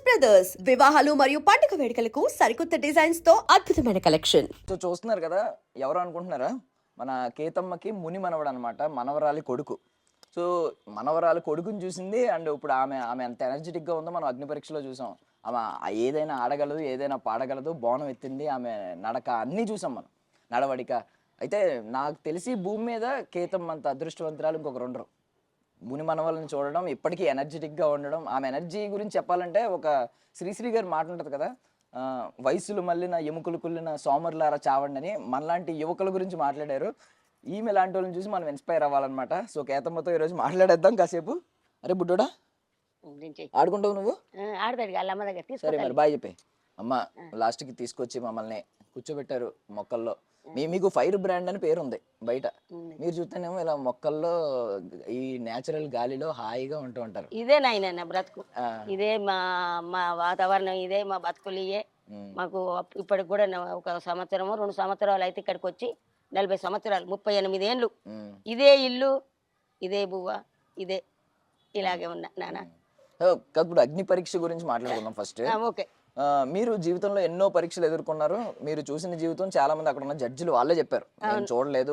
Brothers వివాహాలు మరియు పండుగ వేడుకలకు సరికొత్త డిజైన్స్ తో అద్భుతమైన కలెక్షన్. సో చూస్తున్నారు కదా, ఎవరు అనుకుంటున్నారా? మన కేతమ్మకి ముని మనవడు అనమాట, మనవరాలి కొడుకు. సో మనవరాలి కొడుకుని చూసింది. అండ్ ఇప్పుడు ఆమె ఆమె ఎంత ఎనర్జెటిక్గా ఉందో మనం అగ్ని పరీక్షలో చూసాం. ఆమె ఏదైనా ఆడగలదు, ఏదైనా పాడగలదు, బోనం ఎత్తింది, ఆమె నడక అన్నీ చూసాం మనం, నడవడిక. అయితే నాకు తెలిసి భూమి మీద కేతమ్మ అంత అదృష్టవంతురాలు ఇంకొకరు ఉండరు. ముని మనవల్ని చూడడం, ఇప్పటికీ ఎనర్జెటిక్గా ఉండడం. ఆమె ఎనర్జీ గురించి చెప్పాలంటే ఒక శ్రీశ్రీ గారు మాట ఉంటుంది కదా, వయసులు మళ్ళిన ఎముకలు కుళ్ళిన సోమరులారా చావండి అని. మనలాంటి యువకుల గురించి మాట్లాడారు. ఈమె లాంటి వాళ్ళని చూసి మనం ఇన్స్పైర్ అవ్వాలన్నమాట. సో కేతమ్మతో ఈరోజు మాట్లాడేద్దాం కాసేపు. అరే బుడ్డోడా, ఆడుకుంటావు నువ్వు? సరే మరి బాయ్ చెప్పే. అమ్మ లాస్ట్కి తీసుకొచ్చి మమ్మల్ని కూర్చోబెట్టారు మొక్కల్లో. మీకు ఫైర్ బ్రాండ్ అని పేరు ఉంది బయట, మీరు చూస్తేనేమో ఇలా మొక్కల్లో ఈ నేచురల్ గాలిలో హాయిగా ఉంటూ ఉంటారు. ఇదే నాయన బ్రతుకు, ఇదే మా మా వాతావరణం, ఇదే మా బతుకులు. ఇయే మాకు ఇప్పటికి కూడా ఒక సంవత్సరము 2 సంవత్సరాలు అయితే ఇక్కడికి వచ్చి 40 సంవత్సరాలు, 38 ఏళ్ళు ఇదే ఇల్లు, ఇదే బువ్వ, ఇదే ఇలాగే ఉన్నా నాన్న. ఇప్పుడు అగ్ని పరీక్ష గురించి మాట్లాడుకుందాం ఫస్ట్. ఓకే. మీరు జీవితంలో ఎన్నో పరీక్షలు ఎదుర్కొన్నారు. మీరు చూసిన జీవితం చాలా మంది అక్కడ ఉన్న జడ్జిలు వాళ్ళే చెప్పారు, నేను చూడలేదు,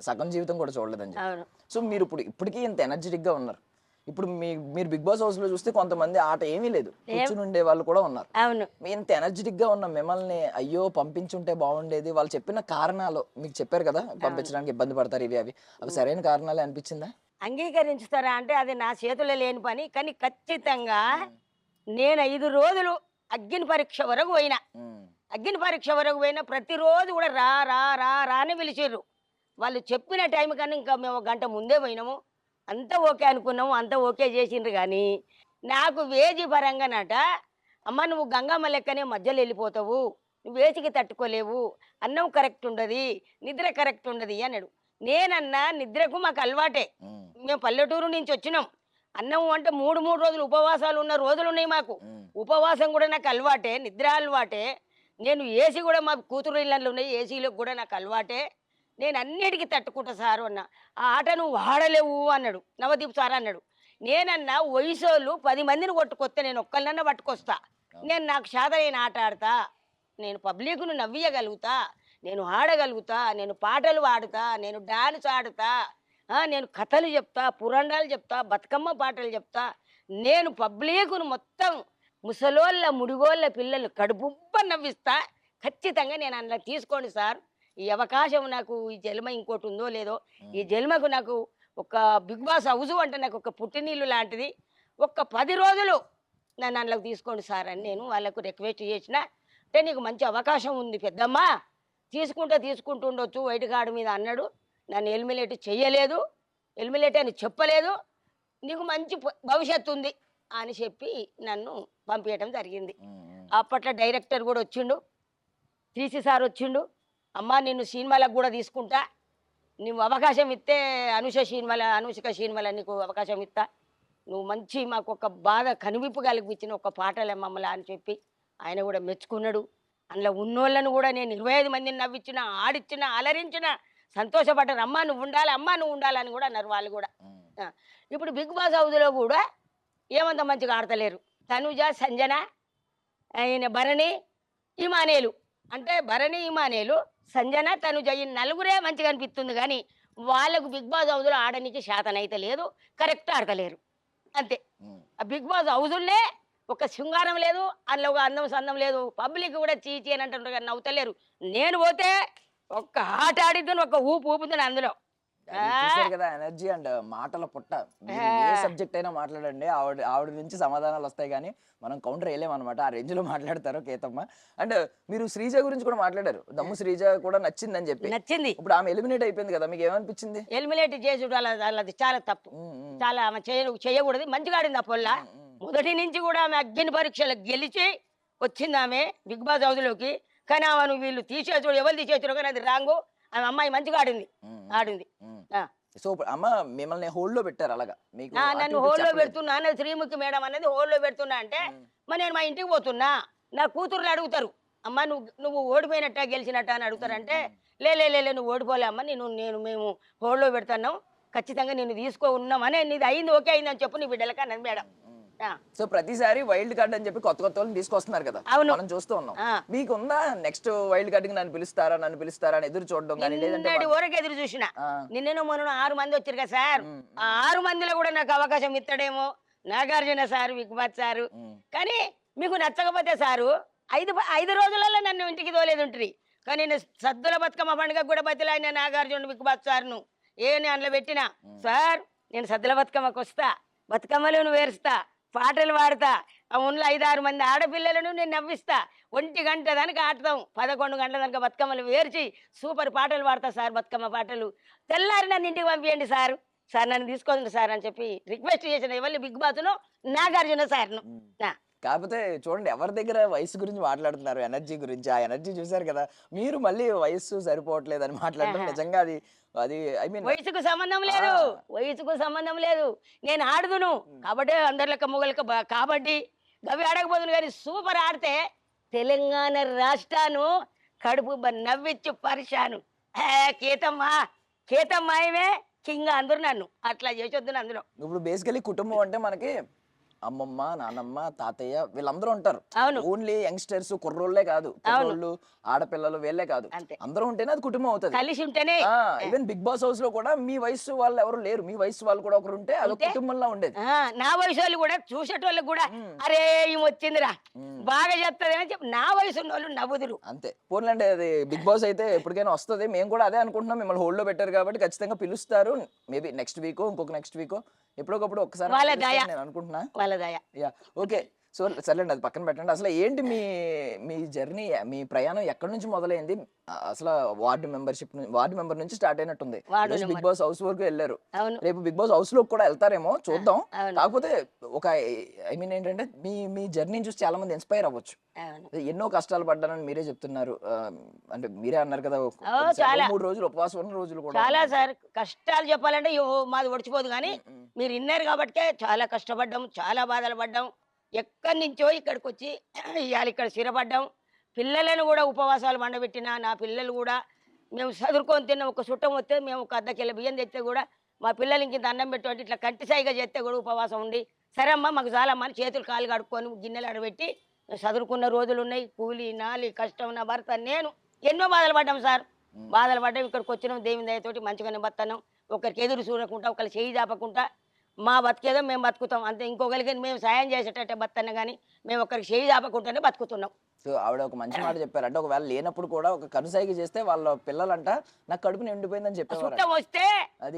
సగం జీవితం కూడా చూడలేదని చెప్పి. సో మీరు ఇప్పటికీ ఇంత ఎనర్జెటిక్ గా ఉన్నారు. ఇప్పుడు మీరు బిగ్ బాస్ హౌస్ లో చూస్తే కొంతమంది ఆట ఏమీ లేదు, కూర్చుని ఉండే వాళ్ళు కూడా ఉన్నారు. ఇంత ఎనర్జెటిక్ గా ఉన్న మిమ్మల్ని అయ్యో పంపించుంటే బాగుండేది, వాళ్ళు చెప్పిన కారణాలు మీకు చెప్పారు కదా, పంపించడానికి ఇబ్బంది పడతారు ఇవి అవి సరైన కారణాలే అనిపించిందా? అంగీకరించుతారా అంటే అది నా చేతుల్లో లేని పని. కానీ ఖచ్చితంగా నేను 5 రోజులు అగ్ని పరీక్ష వరకు పోయినా. అగ్ని పరీక్ష వరకు పోయినా ప్రతిరోజు కూడా రా రా రా రా అని పిలిచిర్రు. వాళ్ళు చెప్పిన టైం కన్నా ఇంకా మేము 1 గంట ముందే పోయినాము. అంతా ఓకే అనుకున్నాము, అంతా ఓకే చేసిండ్రు. కానీ నాకు వేజి పరంగానట, అమ్మ నువ్వు గంగమ్మ లెక్కనే మధ్యలో వెళ్ళిపోతావు, నువ్వు వేచికి తట్టుకోలేవు, అన్నం కరెక్ట్ ఉండదు, నిద్ర కరెక్ట్ ఉండదు అన్నాడు. నేనన్నా నిద్రకు మాకు అలవాటే, మేము పల్లెటూరు నుంచి వచ్చినాం. అన్నం అంటే 3 రోజులు ఉపవాసాలు ఉన్న రోజులు ఉన్నాయి మాకు. ఉపవాసం కూడా నాకు అలవాటే, నిద్ర అలవాటే. నేను ఏసీ కూడా మా కూతురు ఇళ్ళల్లో ఉన్నాయి, ఏసీలకు కూడా నాకు అలవాటే. నేను అన్నిటికీ తట్టుకుంటా సారు అన్న. ఆ ఆట నువ్వు వాడలేవు అన్నాడు నవదీప్ సార్ అన్నాడు. నేనన్నా వయసోళ్ళు 10 మందిని కొట్టుకొస్తే నేను ఒక్కళ్ళన్నా పట్టుకొస్తా. నేను నాకు శాతమైన ఆట ఆడతా, నేను పబ్లిక్ను నవ్వియగలుగుతా, నేను ఆడగలుగుతా, నేను పాటలు పాడుతా, నేను డాన్స్ ఆడుతా, నేను కథలు చెప్తా, పురాణాలు చెప్తా, బతుకమ్మ పాటలు చెప్తా. నేను పబ్లిక్ను మొత్తం ముసలోళ్ళ ముడిగోళ్ళ పిల్లలు కడుపుబ్బ నవ్విస్తా. ఖచ్చితంగా నేను అందులో తీసుకోండి సార్. ఈ అవకాశం నాకు ఈ జన్మ ఇంకోటి ఉందో లేదో, ఈ జన్మకు నాకు ఒక బిగ్ బాస్ హౌస్ అంటే నాకు ఒక పుట్టినీళ్ళు లాంటిది. 10 రోజులు నన్ను అందులోకి తీసుకోండి సార్ అని నేను వాళ్ళకు రిక్వెస్ట్ చేసిన. అంటే నీకు మంచి అవకాశం ఉంది పెద్దమ్మ, తీసుకుంటూ ఉండొచ్చు వైట్ కార్డు మీద అన్నాడు. నన్ను ఎలిమినేట్ చెయ్యలేదు, ఎలిమినేట్ అని చెప్పలేదు. నీకు మంచి భవిష్యత్తు ఉంది అని చెప్పి నన్ను పంపించడం జరిగింది. అప్పట్లో డైరెక్టర్ కూడా వచ్చిండు, టీసీ సార్ వచ్చిండు. అమ్మ నిన్ను సినిమాలకు కూడా తీసుకుంటా, నువ్వు అవకాశం ఇస్తే అనుష్క సినిమాల నీకు అవకాశం ఇస్తా, నువ్వు మంచి మాకు ఒక బాగా కనువిప్పు కలిపించిన ఒక పాటలే మమ్మల్ని అని చెప్పి ఆయన కూడా మెచ్చుకున్నాడు. అందులో ఉన్నోళ్ళను కూడా నేను 25 మందిని నవ్వించిన, ఆడిచ్చిన, అలరించిన, సంతోషపడ్డారు. అమ్మ నువ్వు ఉండాలని కూడా అన్నారు వాళ్ళు కూడా. ఇప్పుడు బిగ్ బాస్ హౌస్లో కూడా ఏమంత మంచిగా ఆడతలేరు. తనుజ, సంజన, ఆయన భరణి, ఇమానేలు. అంటే భరణి, ఇమానేలు, సంజన, తనుజ ఈ 4గురే మంచిగా అనిపిస్తుంది. కానీ వాళ్ళకు బిగ్ బాస్ హౌస్లో ఆడడానికి శాతనైతే లేదు, కరెక్ట్ ఆడతలేరు అంతే. ఆ బిగ్ బాస్ హౌజుల్నే ఒక శృంగారం లేదు, అందులో ఒక అందం సందం లేదు. పబ్లిక్ కూడా చీచి అని అంటుంటారు కానీ నవ్వుతలేరు. నేను పోతే ఒక్క ఆట ఆడిద్దాను, ఒక ఊపుతుంది అందులో. కదా ఎనర్జీ అండ్ మాటల పుట్ట. ఏ సబ్జెక్ట్ అయినా మాట్లాడండి, ఆవిడ నుంచి సమాధానాలు వస్తాయి. కానీ మనం కౌంటర్ వేయలేమన్నమాట, ఆ రేంజ్ లో మాట్లాడతారు కేతమ్మ. అండ్ మీరు శ్రీజ గురించి కూడా మాట్లాడారు, దమ్ము శ్రీజ కూడా నచ్చిందని చెప్పి. నచ్చింది. ఇప్పుడు ఆమె ఎలిమినేట్ అయిపోయింది కదా, మీకు ఏమనిపించింది? ఎలిమినేట్ చేసి అది చాలా తప్పు, చాలా ఆమె చేయకూడదు. మంచిగా ఆడింది ఆ పొల్ల. మొదటి నుంచి కూడా ఆమె అగ్ని పరీక్షలు గెలిచి వచ్చింది ఆమె బిగ్ బాస్ హౌస్లోకి. కానీ ఆమెను వీళ్ళు తీసేసాడు, ఎవరు తీసేసారు కానీ అది రాంగు. ఆమె అమ్మాయి మంచిగా ఆడింది. సో అమ్మ మిమ్మల్ని హోల్డ్ లో పెట్టారు అలాగా? నన్ను హోల్డ్ లో పెడుతున్నా, శ్రీముఖి మేడం అనేది హోల్డ్ లో పెడుతున్నా అంటే మరి నేను మా ఇంటికి పోతున్నా, నా కూతుర్లు అడుగుతారు అమ్మ నువ్వు ఓడిపోయినట్ట గెలిచినట్ట అని అడుగుతారంటే లే నువ్వు ఓడిపోలే అమ్మ, మేము హోల్డ్ లో పెడుతున్నాం, ఖచ్చితంగా నేను తీసుకో ఉన్నామని నీది అయింది ఓకే అయింది అని చెప్పు నీ బిడ్డలకి అన్నది మేడం. ఆ, సో ప్రతిసారి వైల్డ్ కార్డ్ అని చెప్పి కొత్త కొత్త వాళ్ళని తీసుకొస్తున్నారు కదా, అవును. మనం చూస్తూ ఉన్నాం. ఆ. మీకుందా నెక్స్ట్ వైల్డ్ కార్డ్ కి నన్ను పిలుస్తారా అని ఎదురు చూడడం కానీ, లేదంటే నిన్నటి వరకు ఎదురు చూసిన ఆ. నిన్న మొన్న 6 మంది వచ్చారు కదా సార్, ఉమ్, ఆ 6 మందిలో కూడా నాకు అవకాశం ఇస్తాడేమో నాగార్జున సారు, విక్బాత్ సారు. ఉమ్. కానీ మీకు నచ్చకపోతే సారు 5 రోజులలో నన్ను ఇంటికి తోలేదు ఉంటుంది. కానీ నేను సద్దుల బతుకమ్మ పండుగ కూడా బతిలాడిన నాగార్జున విక్బాత్ సార్ను నేను అందులో పెట్టిన, సార్ నేను సద్దుల బతుకమ్మకు వస్తా, బతుకమ్మలను వేరుస్తా, పాటలు పాడతా, ఆ ఊళ్ళో 5-6 మంది ఆడపిల్లలను నేను నవ్విస్తా, 1 గంట దానికి ఆడతాం, 11 గంటల దానికి బతుకమ్మలు వేర్చి సూపర్ పాటలు పాడతా సార్, బతుకమ్మ పాటలు. తెల్లారి నన్ను ఇంటికి పంపించండి సార్, సార్ నన్ను తీసుకోండి సార్ అని చెప్పి రిక్వెస్ట్ చేసిన ఎవరు బిగ్ బాస్ను నాగార్జున సార్ను. కాకపోతే చూడండి, ఎవరి దగ్గర వయసు గురించి మాట్లాడుతున్నారు, ఎనర్జీ గురించి. ఆ ఎనర్జీ చూసారు కదా, మీరు మళ్ళీ వయస్సు సరిపోవట్లేదు అని మాట్లాడడం నిజంగా అది అది ఐ మీన్ వయసుకు సంబంధం లేదు, వయసుకు సంబంధం లేదు. నేను ఆడుదును కాబట్టి అందరిలక మొగలక కాబట్టి గవి ఆడకపోదును, కానీ సూపర్ ఆడితే తెలంగాణ రాష్ట్రాను కడుపు నవ్విచ్చు పరిశాను. కేతమ్మాయమే కింగ్ అందరు నన్ను అట్లా చేసొద్దు అందులో. ఇప్పుడు బేసికలీ కుటుంబం అంటే మనకి అమ్మమ్మ, నానమ్మ, తాతయ్య వీళ్ళందరూ ఉంటారు. అవును. ఓన్లీ యంగ్స్టర్స్, కుర్రోళ్ళే కాదు, కుర్రోళ్ళు, ఆడపిల్లలు వీళ్ళే కాదు, అంతే. అందరూ ఉంటేనే అది కుటుంబం అవుతుంది. కలిసి ఉంటేనే. ఈవెన్ బిగ్ బాస్ హౌస్ లో కూడా మీ వయసు వాళ్ళు ఎవరు లేరు, మీ వయసు వాళ్ళు కూడా ఒకరు ఉంటే అది కుటుంబంలో ఉండేది. నా వయసు వాళ్ళు కూడా చూసేటోళ్ళకి కూడా అరే ఈమె వచ్చిందిరా బాగా చెప్తుంది అని చెప్పి నా వయసు ఉన్న వాళ్ళు నవ్వుదురు. అంతే. పోన్లండి, అది బిగ్ బాస్ అయితే ఎప్పటికైనా వస్తుంది. మేము కూడా అదే అనుకుంటున్నాం, మిమ్మల్ని హోల్డ్ లో పెట్టారు కాబట్టి ఖచ్చితంగా పిలుస్తారు. మేబీ నెక్స్ట్ వీక్, ఇంకొక నెక్స్ట్ వీక్, ఎప్పుడొకప్పుడు ఒకసారి వాళ్ళ దయ, నేను అనుకుంటున్నా. వాళ్ళ దయ. Yeah, okay. సో సర్లేండి, అది పక్కన పెట్టండి. అసలు ఏంటి మీ మీ జర్నీ, మీ ప్రయాణం ఎక్కడి నుంచి మొదలైంది? అసలు వార్డు మెంబర్ నుంచి స్టార్ట్ అయినట్టుంది. బిగ్ బాస్ హౌస్ వరకు వెళ్ళారు, రేపు బిగ్ బాస్ హౌస్ లో కూడా వెళ్తారేమో చూద్దాం. కాకపోతే ఒక ఐ మీన్ ఏంటంటే మీ జర్నీ చూసి చాలా మంది ఇన్స్పైర్ అవ్వచ్చు. ఎన్నో కష్టాలు పడ్డానని మీరే చెప్తున్నారు. అంటే మీరే అన్నారు కదా, 3 రోజులు ఉపవాసం ఉన్న రోజులు కూడా చాలా సార్. కష్టాలు చెప్పాలంటే మాది ఒడిచిపోదు, కానీ మీరు విన్నారు కాబట్టి చాలా కష్టపడ్డాం, చాలా బాధలు పడ్డాం. ఎక్కడి నుంచో ఇక్కడికి వచ్చి ఇవాళ ఇక్కడ స్థిరపడ్డాం. పిల్లలను కూడా ఉపవాసాలు పండబెట్టిన నా పిల్లలు కూడా మేము చదువుకొని తిన్న ఒక చుట్టం వస్తే మేము ఒక 1/2 కిలో బియ్యం తెస్తే కూడా మా పిల్లలకి ఇంత అన్నం పెట్టి ఇట్లా కంటి సాయిగా చేస్తే కూడా ఉపవాసం ఉండి, సరే అమ్మ మాకు చాలమ్మా అని చేతులు కాలు కడుక్కొని గిన్నెలు ఆడబెట్టి చదువుకున్న రోజులు ఉన్నాయి. కూలి నాలి కష్టం, నా భర్త నేను ఎన్నో బాధలు పడ్డాం సార్. బాధలు పడ్డాం, ఇక్కడికి వచ్చినాం దేవుని దయతోటి మంచిగానే బతున్నాం. ఒకరికి ఎదురు చూడకుండా, ఒకరు చేయి చాపకుండా మా బతికేదో మేము బతుకుతాం అంతే. ఇంకొకరికి మేము సాయం చేసేటట్టే బతున్నా, కానీ మేము ఒకరికి చేయి చాపకుండానే బతుకుతున్నాం. సో ఆవిడ ఒక మంచి మాట చెప్పారు. అంటే ఒకవేళ లేనప్పుడు కూడా ఒక కనుసాగి చేస్తే వాళ్ళ పిల్లలంట నాకు కడుపు నిండిపోయిందని చెప్పేవారు. చుట్టం వస్తే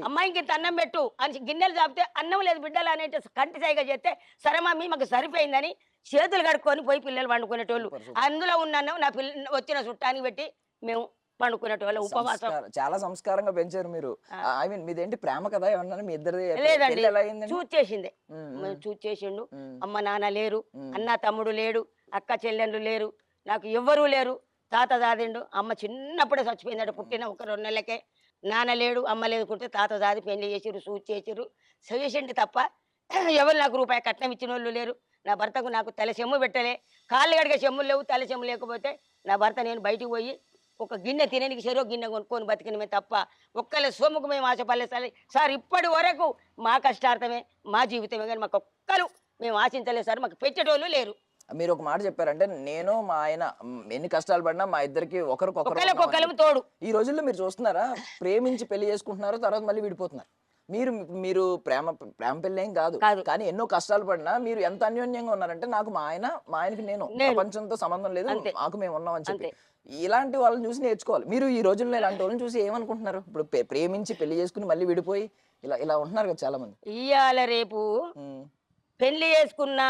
అమ్మాయికి ఇంత అన్నం పెట్టు అని గిన్నెలు చాపితే అన్నం లేదు బిడ్డలు అనేటి కంటి సాయిగా చేస్తే సరే మమ్మీ మాకు సరిపోయిందని చేతులు కడుక్కొని పోయి పిల్లలు వండుకునేటోళ్ళు. అందులో ఉన్న అన్నం నా వచ్చిన చుట్టానికి పెట్టి మేము పండుకునేటోళ్ళం. ఉపవాసం చాలా సంస్కారంగా పెంచారు మీరు. ఐ మీన్ మీదేంటి ప్రేమ కదా ఏమన్నా? మీ ఇద్దరు లేదండి, చూచేసిందే. చూచేసిండు. అమ్మ నాన్న లేరు, అన్న తమ్ముడు లేడు, అక్క చెల్లెళ్ళు లేరు, నాకు ఎవ్వరూ లేరు. తాత దాదిండు, అమ్మ చిన్నప్పుడే చచ్చిపోయిందట, పుట్టిన ఒక 2 నెలలకే. నాన్న లేడు, అమ్మ లేదుకుంటే తాత దాది పెళ్లి చేసిర్రు, చేసిర్రు, చేసిండి తప్ప ఎవరు నాకు రూపాయి కట్నం ఇచ్చిన వాళ్ళు లేరు. నా భర్తకు నాకు తల చెమ్ము పెట్టలే, కాళ్ళు గడిగే చెమ్ములు లేవు. తల చెమ్ము లేకపోతే నా భర్త నేను బయటికి పోయి ఒక గిన్నె తినేనికి చెరో గిన్నె కొనుక్కొని బతికినమే తప్ప ఒక్కళ్ళ సొమ్ముకు మేము ఆశపడలేదు సార్. ఇప్పటి వరకు మా కష్టార్థమే మా జీవితమే, కానీ మాకు ఒక్కరు మేము ఆశించలేదు సార్. మాకు పెట్టేటోళ్ళు లేరు. మీరు ఒక మాట చెప్పారంటే, నేను మా ఆయన ఎన్ని కష్టాలు పడినా మా ఇద్దరికి ఒకరికొకరు తోడు. ఈ రోజుల్లో మీరు చూస్తున్నారా, ప్రేమించి పెళ్లి చేసుకుంటున్నారు, తర్వాత మళ్ళీ విడిపోతున్నారు. మీరు ప్రేమ పెళ్ళి ఏం కాదు, కానీ ఎన్నో కష్టాలు పడినా మీరు ఎంత అన్యోన్యంగా ఉన్నారంటే, నాకు మా ఆయనకి నేను ప్రపంచంతో సంబంధం లేదు, మాకు మేము ఉన్నాం అని చెప్పి. ఇలాంటి వాళ్ళని చూసి నేర్చుకోవాలి. మీరు ఈ రోజుల్లో ఇలాంటి వాళ్ళని చూసి ఏమనుకుంటున్నారు? ఇప్పుడు ప్రేమించి పెళ్లి చేసుకుని మళ్ళీ విడిపోయి ఇలా ఉంటున్నారు కదా చాలా మంది. ఇవాళ రేపు పెళ్లి చేసుకున్న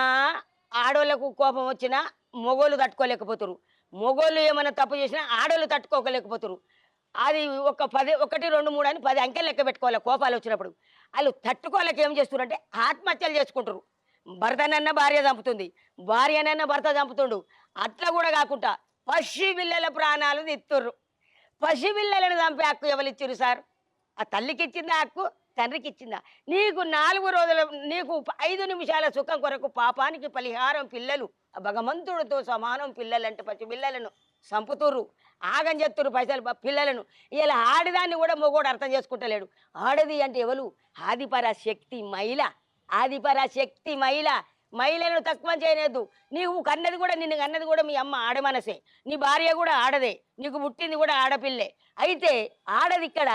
ఆడోళ్ళకు కోపం వచ్చినా మొగోళ్ళు తట్టుకోలేకపోతారు, మొగోళ్ళు ఏమైనా తప్పు చేసినా ఆడోళ్ళు తట్టుకోలేకపోతారు. అది ఒక 1, 2, 3 అని 10 అంకెలు లెక్క పెట్టుకోవాలి. కోపాలు వచ్చినప్పుడు వాళ్ళు తట్టుకోలేక ఏం చేస్తున్నారంటే ఆత్మహత్యలు చేసుకుంటారు. భర్తనన్నా భార్య చంపుతుంది, భార్యనన్నా భర్త చంపుతుండు. అట్లా కూడా కాకుండా పసి పిల్లల ప్రాణాలు తీస్తుర్రు. పసి పిల్లలను చంపే హక్కు ఎవరు ఇచ్చిర్రు సార్? ఆ తల్లికి ఇచ్చిందా హక్కు, తండ్రికి ఇచ్చిందా? నీకు 4 రోజుల నీకు 5 నిమిషాల సుఖం కొరకు పాపానికి పరిహారం పిల్లలు. భగవంతుడితో సమానం పిల్లలంటే పసి పిల్లలను చంపుతుర్రు, ఆగం చేస్తుర్రు పైసలు పిల్లలను. ఇలా ఆడిదాన్ని కూడా మొగోడు అర్థం చేసుకుంటలేడు. ఆడది అంటే ఎవరు? ఆదిపరాశక్తి మహిళ, ఆదిపరాశక్తి మహిళ. మహిళలను తక్కువ చేయలేదు. నీవు కన్నది కూడా నిన్ను కన్నది కూడా మీ అమ్మ ఆడమనసే, నీ భార్య కూడా ఆడదే, నీకు పుట్టింది కూడా ఆడపిల్లే. అయితే ఆడది ఇక్కడ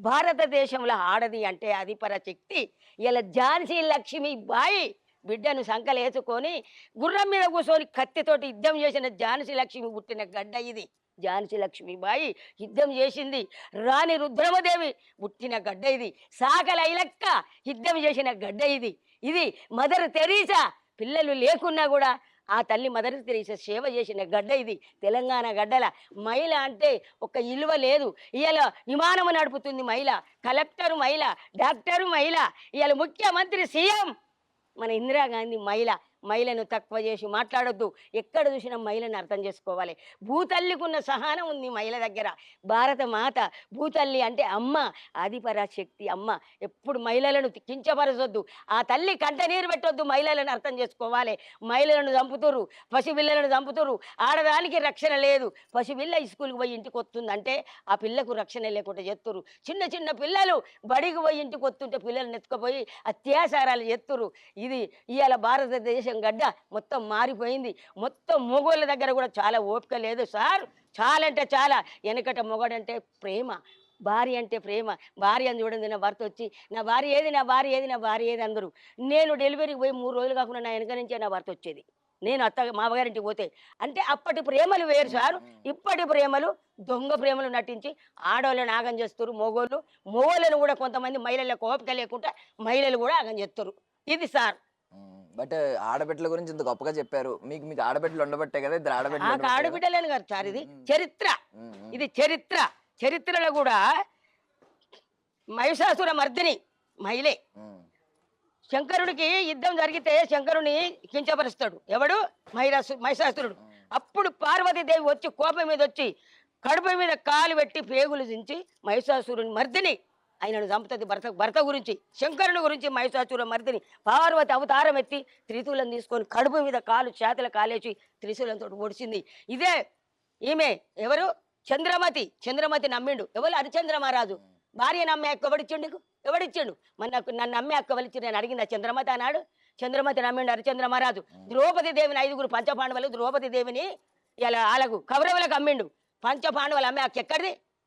భారతదేశంలో ఆడది అంటే అది పరశక్తి. ఇలా ఝాన్సీ లక్ష్మీబాయి బిడ్డను సంకలేసుకొని గుర్రం మీద కూర్చొని కత్తితోటి యుద్ధం చేసిన ఝాన్సీ లక్ష్మి పుట్టిన గడ్డ ఇది. ఝాన్సీ లక్ష్మీబాయి యుద్ధం చేసింది. రాణి రుద్రమదేవి పుట్టిన గడ్డ ఇది. సాకల ఐలక్క యుద్ధం చేసిన గడ్డ ఇది. ఇది మదర్ తెరీసా పిల్లలు లేకున్నా కూడా ఆ తల్లి మదర్ తెరీసా సేవ చేసిన గడ్డ ఇది. తెలంగాణ గడ్డల మహిళ అంటే ఒక ఇలువ లేదు. ఇవాళ విమానము నడుపుతుంది మహిళ, కలెక్టరు మహిళ, డాక్టరు మహిళ, ఇవాళ ముఖ్యమంత్రి సీఎం మన ఇందిరాగాంధీ మహిళ. మహిళను తక్కువ చేసి మాట్లాడొద్దు. ఎక్కడ చూసినా మహిళను అర్థం చేసుకోవాలి. భూతల్లికి ఉన్న సహనం ఉంది మహిళ దగ్గర. భారత మాత భూతల్లి అంటే అమ్మ, ఆదిపరాశక్తి అమ్మ. ఎప్పుడు మహిళలను కించపరచొద్దు. ఆ తల్లి కంట నీరు పెట్టొద్దు. మహిళలను అర్థం చేసుకోవాలి. మహిళలను చంపుతురు, పసిపిల్లలను చంపుతురు. ఆడదానికి రక్షణ లేదు. పసిపిల్ల స్కూల్కి పోయి ఇంటికి వస్తుందంటే ఆ పిల్లకు రక్షణ లేకుండా చేస్తురు. చిన్న చిన్న పిల్లలు బడికి పోయి ఇంటికి వస్తుంటే పిల్లల్ని ఎత్తుకుపోయి అత్యాచారాలు చేస్తురు. ఇది ఇవాళ భారతదేశం గడ్డ మొత్తం మారిపోయింది. మొత్తం మొగోళ్ళ దగ్గర కూడా చాలా ఓపిక లేదు సార్. చాలా అంటే చాలా. వెనకట మొగడంటే ప్రేమ, భార్య అంటే ప్రేమ. భార్య అని చూడండి, నా భర్త వచ్చి నా భార్య ఏది, నా భార్య ఏది, నా భార్య ఏది అందరూ. నేను డెలివరీకి పోయి 3 రోజులు కాకుండా నా వెనక నుంచే నా భర్త వచ్చేది. నేను మామగారింటికి పోతే అంటే అప్పటి ప్రేమలు వేరు సార్. ఇప్పటి ప్రేమలు దొంగ ప్రేమలు నటించి ఆడవాళ్ళని ఆగం చేస్తారు. మొగోళ్ళను కూడా కొంతమంది మహిళలకు ఓపిక లేకుండా మహిళలు కూడా ఆగం చేస్తారు. ఇది సార్. బట్ ఆడబిడ్డల గురించి ఇంత గొప్పగా చెప్పారు. మీకు ఆడబిడ్డలు ఉండబట్టే కదా ఇద్దరు నాకు ఆడబిడ్డలేను కాదు సార్. ఇది చరిత్ర. ఇది చరిత్ర. చరిత్రలో కూడా మహిషాసుర మర్దిని మహిళే. శంకరుడికి యుద్ధం జరిగితే శంకరుని కించపరుస్తాడు ఎవడు? మహిషాసురుడు. అప్పుడు పార్వతీదేవి వచ్చి కోపం మీద వచ్చి కడుపు మీద కాలు పెట్టి పేగులు దించి మహిషాసురుని మర్దిని ఆయనను చంపుతుంది. భర్త గురించి, శంకరుని గురించి మహిషాసుర మర్దిని పార్వతి అవతారం ఎత్తి త్రిశూలం తీసుకొని కడుపు మీద కాలు చేతుల కాలేసి త్రిశూలంతో పొడిచింది. ఇదే ఈమె ఎవరు? చంద్రమతి. చంద్రమతి నమ్మిండు ఎవరు? హరిశ్చంద్ర మహారాజు. భార్య నమ్మే అక్క ఎవడిచ్చిండు? నన్ను నమ్మే అక్క వలిచ్చి నేను అడిగింది చంద్రమతి అన్నాడు. చంద్రమతి నమ్మిండు హరిశ్చంద్ర మహారాజు. ద్రౌపది దేవిని 5 పంచపాండవులు ద్రౌపది దేవిని ఇలా వాళ్ళకు కౌరవులకు అమ్మిండు. పంచపాండవులు అమ్మే అక్క ఎక్కడిది?